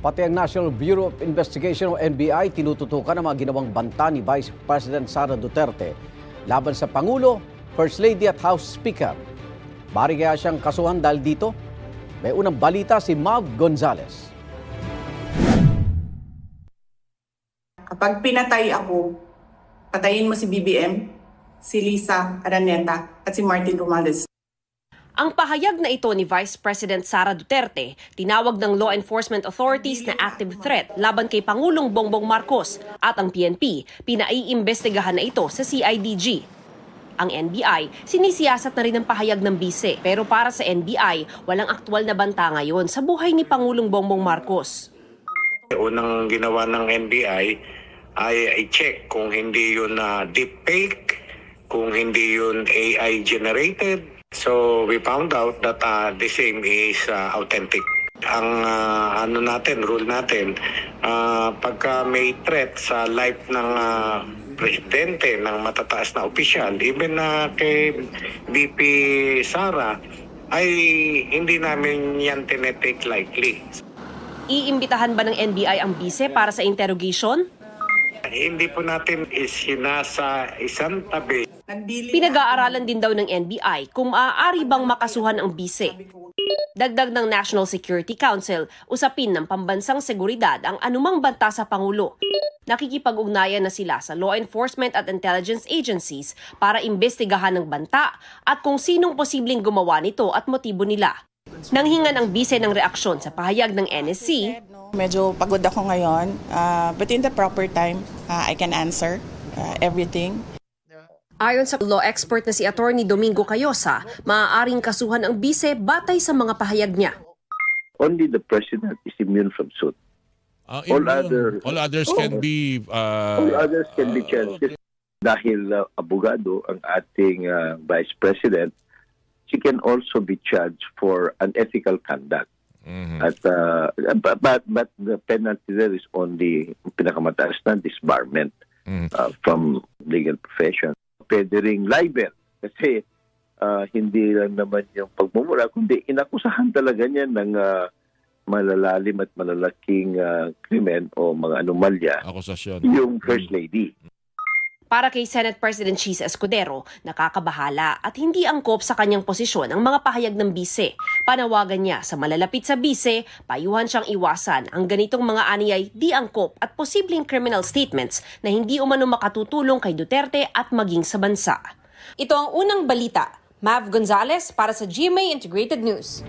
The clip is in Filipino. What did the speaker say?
Pati ang National Bureau of Investigation o NBI tinututukan ang mga ginawang banta ni Vice President Sara Duterte laban sa Pangulo, First Lady at House Speaker. Bari kaya siyang kasuhan dahil dito? May unang balita si Mav Gonzalez. Kapag pinatay ako, patayin mo si BBM, si Lisa Araneta at si Martin Romualdez. Ang pahayag na ito ni Vice President Sara Duterte, tinawag ng law enforcement authorities na active threat laban kay Pangulong Bongbong Marcos at ang PNP, pinaiimbestigahan na ito sa CIDG. Ang NBI, sinisiyasat na rin ang pahayag ng bise, pero para sa NBI, walang aktwal na banta ngayon sa buhay ni Pangulong Bongbong Marcos. Unang ginawa ng NBI ay i-check kung hindi yun deepfake, kung hindi yun AI generated. So we found out that the same is authentic. Ang rule natin, pagka may threat sa life ng presidente, ng matataas na opisyal, even kay VP Sara, ay hindi namin yan tinetake lightly. Iimbitahan ba ng NBI ang bise para sa interrogation? Hindi po natin isinasa isang tabi. Pinag-aaralan din daw ng NBI kung maaari bang makasuhan ang bise. Dagdag ng National Security Council, usapin ng pambansang seguridad ang anumang banta sa Pangulo. Nakikipag-ugnayan na sila sa law enforcement at intelligence agencies para imbestigahan ng banta at kung sinong posibleng gumawa nito at motibo nila. Nanghingan ang bise ng reaksyon sa pahayag ng NSC. Medyo pagod ako ngayon, but in the proper time, I can answer everything. Ayon sa law expert na si Attorney Domingo Cayosa, maaaring kasuhan ang bise batay sa mga pahayag niya. Only the president is immune from suit. All others can be charged. Dahil abogado ang ating vice president, she can also be charged for unethical conduct. At but the penalty there is only pinakamataas na disbarment from legal profession. Pwede ring libel kasi hindi lang naman yung pagmumura kundi inakusahan talaga niya ng malalalim at malalaking krimen o mga anomalya yung First Lady. Para kay Senate President Chis Escudero, nakakabahala at hindi angkop sa kanyang posisyon ang mga pahayag ng bise. Panawagan niya sa malalapit sa bise, payuhan siyang iwasan ang ganitong mga aniyay di angkop at posibleng criminal statements na hindi umano makatutulong kay Duterte at maging sa bansa. Ito ang unang balita. Mav Gonzalez para sa GMA Integrated News.